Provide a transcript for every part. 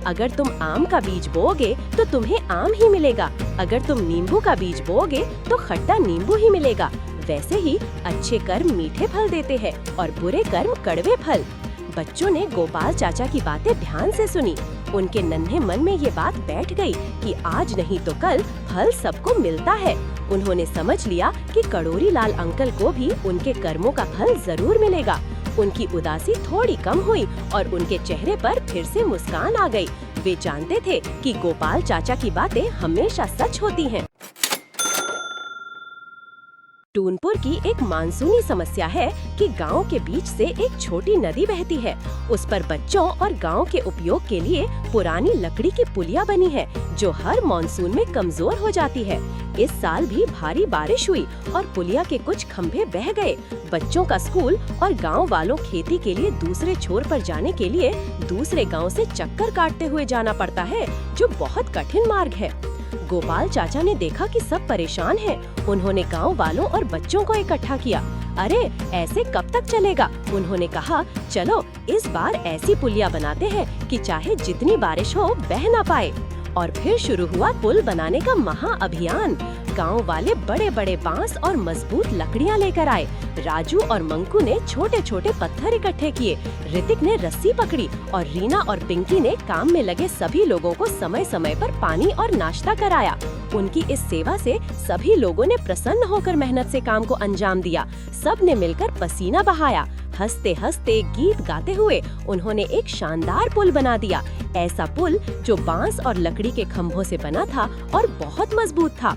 अगर तुम आम का बीज बोओगे तो तुम्हें आम ही मिलेगा, अगर तुम नींबू का बीज बोओगे तो खट्टा नींबू ही मिलेगा। वैसे ही अच्छे कर्म मीठे फल देते हैं और बुरे कर्म कड़वे फल। बच्चों ने गोपाल चाचा की बातें ध्यान से सुनी। उनके नन्हे मन में ये बात बैठ गई कि आज नहीं तो कल फल सबको मिलता है। उन्होंने समझ लिया कि कड़ोरी लाल अंकल को भी उनके कर्मों का फल जरूर मिलेगा। उनकी उदासी थोड़ी कम हुई और उनके चेहरे पर फिर से मुस्कान आ गई। वे जानते थे कि गोपाल चाचा की बातें हमेशा सच होती हैं। टूनपुर की एक मानसूनी समस्या है कि गांव के बीच से एक छोटी नदी बहती है। उस पर बच्चों और गांव के उपयोग के लिए पुरानी लकड़ी की पुलिया बनी है, जो हर मानसून में कमजोर हो जाती है। इस साल भी भारी बारिश हुई और पुलिया के कुछ खंभे बह गए। बच्चों का स्कूल और गांव वालों खेती के लिए दूसरे छोर पर जाने के लिए दूसरे गांव से चक्कर काटते हुए जाना पड़ता है, जो बहुत कठिन मार्ग है। गोपाल चाचा ने देखा कि सब परेशान हैं। उन्होंने गांव वालों और बच्चों को इकट्ठा किया। अरे ऐसे कब तक चलेगा? उन्होंने कहा, चलो इस बार ऐसी पुलिया बनाते हैं कि चाहे जितनी बारिश हो बह ना पाए। और फिर शुरू हुआ पुल बनाने का महाअभियान। गांव वाले बड़े बड़े बांस और मजबूत लकड़ियां लेकर आए। राजू और मंकू ने छोटे छोटे पत्थर इकट्ठे किए। ऋतिक ने रस्सी पकड़ी और रीना और पिंकी ने काम में लगे सभी लोगों को समय समय पर पानी और नाश्ता कराया। उनकी इस सेवा से सभी लोगों ने प्रसन्न होकर मेहनत से काम को अंजाम दिया। सब ने मिलकर पसीना बहाया। हंसते हंसते गीत गाते हुए उन्होंने एक शानदार पुल बना दिया। ऐसा पुल जो बांस और लकड़ी के खंभों से बना था और बहुत मजबूत था।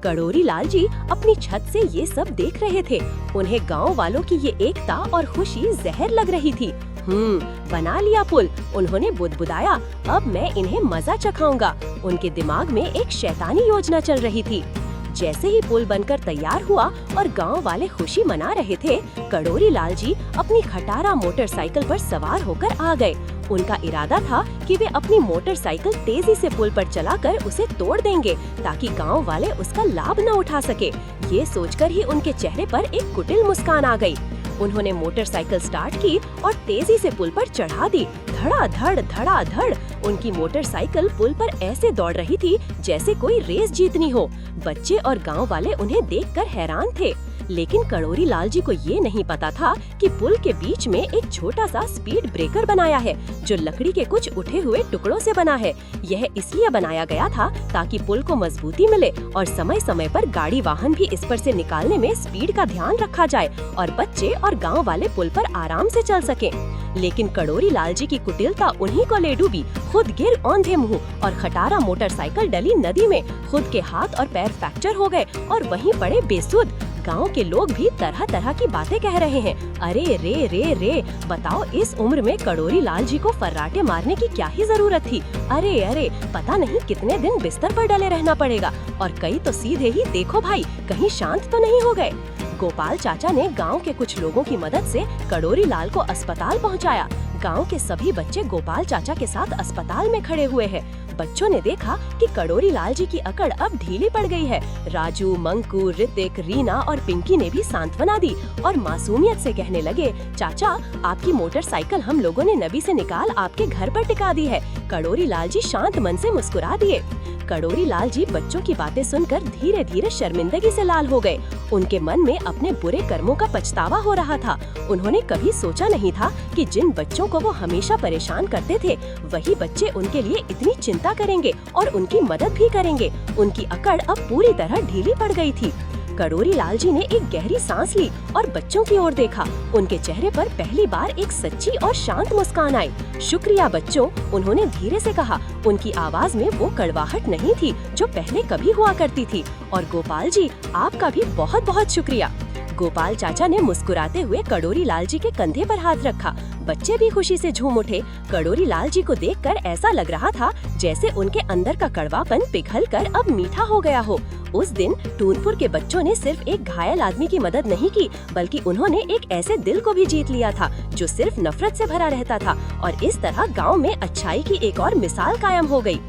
कड़ोरी लाल जी अपनी छत से ये सब देख रहे थे। उन्हें गांव वालों की ये एकता और खुशी जहर लग रही थी। बना लिया पुल, उन्होंने बुदबुदाया। अब मैं इन्हें मजा चखाऊंगा। उनके दिमाग में एक शैतानी योजना चल रही थी। जैसे ही पुल बनकर तैयार हुआ और गांव वाले खुशी मना रहे थे, कड़ोरी लाल जी अपनी खटारा मोटरसाइकिल पर सवार होकर आ गए। उनका इरादा था कि वे अपनी मोटरसाइकिल तेजी से पुल पर चलाकर उसे तोड़ देंगे, ताकि गांव वाले उसका लाभ न उठा सके। ये सोचकर ही उनके चेहरे पर एक कुटिल मुस्कान आ गई। उन्होंने मोटरसाइकिल स्टार्ट की और तेजी से पुल पर चढ़ा दी। धड़ाधड़ उनकी मोटरसाइकिल पुल पर ऐसे दौड़ रही थी जैसे कोई रेस जीतनी हो। बच्चे और गांव वाले उन्हें देखकर हैरान थे, लेकिन कड़ोरी लाल जी को ये नहीं पता था कि पुल के बीच में एक छोटा सा स्पीड ब्रेकर बनाया है, जो लकड़ी के कुछ उठे हुए टुकड़ों से बना है। यह इसलिए बनाया गया था ताकि पुल को मजबूती मिले और समय समय पर गाड़ी वाहन भी इस पर से निकालने में स्पीड का ध्यान रखा जाए और बच्चे और गाँव वाले पुल पर आराम से चल सके। लेकिन कड़ोरी लाल जी की कुटिलता उन्हीं को ले डूबी। खुद गिर औंधे मुंह और खटारा मोटरसाइकिल डली नदी में। खुद के हाथ और पैर फ्रैक्चर हो गए और वहीं पड़े बेसुध। गांव के लोग भी तरह तरह की बातें कह रहे हैं। अरे रे, बताओ इस उम्र में कड़ोरी लाल जी को फर्राटे मारने की क्या ही जरूरत थी। अरे, पता नहीं कितने दिन बिस्तर पर डले रहना पड़ेगा। और कई तो सीधे ही देखो भाई, कहीं शांत तो नहीं हो गए। गोपाल चाचा ने गांव के कुछ लोगों की मदद से कड़ोरी लाल को अस्पताल पहुंचाया। गांव के सभी बच्चे गोपाल चाचा के साथ अस्पताल में खड़े हुए हैं। बच्चों ने देखा कि कड़ोरी लाल जी की अकड़ अब ढीली पड़ गई है। राजू, मंकू, ऋतिक, रीना और पिंकी ने भी सांत्वना दी और मासूमियत से कहने लगे, चाचा आपकी मोटरसाइकिल हम लोगों ने नबी से निकाल आपके घर पर टिका दी है। कड़ोरी लाल जी शांत मन से मुस्कुरा दिए। कड़ोरी लाल जी बच्चों की बातें सुनकर धीरे धीरे शर्मिंदगी से लाल हो गए। उनके मन में अपने बुरे कर्मों का पछतावा हो रहा था। उन्होंने कभी सोचा नहीं था कि जिन बच्चों को वो हमेशा परेशान करते थे, वही बच्चे उनके लिए इतनी चिंता करेंगे और उनकी मदद भी करेंगे। उनकी अकड़ अब पूरी तरह ढीली पड़ गई थी। कड़ोरी लाल जी ने एक गहरी सांस ली और बच्चों की ओर देखा। उनके चेहरे पर पहली बार एक सच्ची और शांत मुस्कान आई। शुक्रिया बच्चों, उन्होंने धीरे से कहा। उनकी आवाज में वो कड़वाहट नहीं थी जो पहले कभी हुआ करती थी। और गोपाल जी, आपका भी बहुत बहुत शुक्रिया। गोपाल चाचा ने मुस्कुराते हुए कड़ोरी लाल जी के कंधे पर हाथ रखा। बच्चे भी खुशी से झूम उठे। कड़ोरी लाल जी को देखकर ऐसा लग रहा था जैसे उनके अंदर का कड़वापन पिघलकर अब मीठा हो गया हो। उस दिन टूनपुर के बच्चों ने सिर्फ एक घायल आदमी की मदद नहीं की, बल्कि उन्होंने एक ऐसे दिल को भी जीत लिया था जो सिर्फ नफरत से भरा रहता था। और इस तरह गांव में अच्छाई की एक और मिसाल कायम हो गई।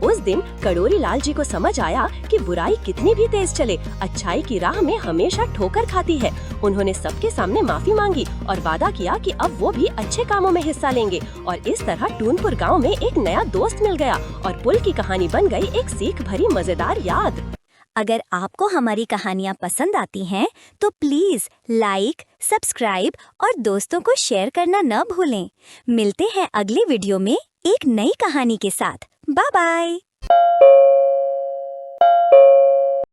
उस दिन कड़ोरी लाल जी को समझ आया कि बुराई कितनी भी तेज चले, अच्छाई की राह में हमेशा ठोकर खाती है। उन्होंने सबके सामने माफी मांगी और वादा किया कि अब वो भी अच्छे कामों में हिस्सा लेंगे। और इस तरह टूनपुर गांव में एक नया दोस्त मिल गया और पुल की कहानी बन गई एक सीख भरी मजेदार याद। अगर आपको हमारी कहानियाँ पसंद आती हैं तो प्लीज लाइक, सब्सक्राइब और दोस्तों को शेयर करना न भूलें। मिलते हैं अगले वीडियो में एक नई कहानी के साथ। Bye bye.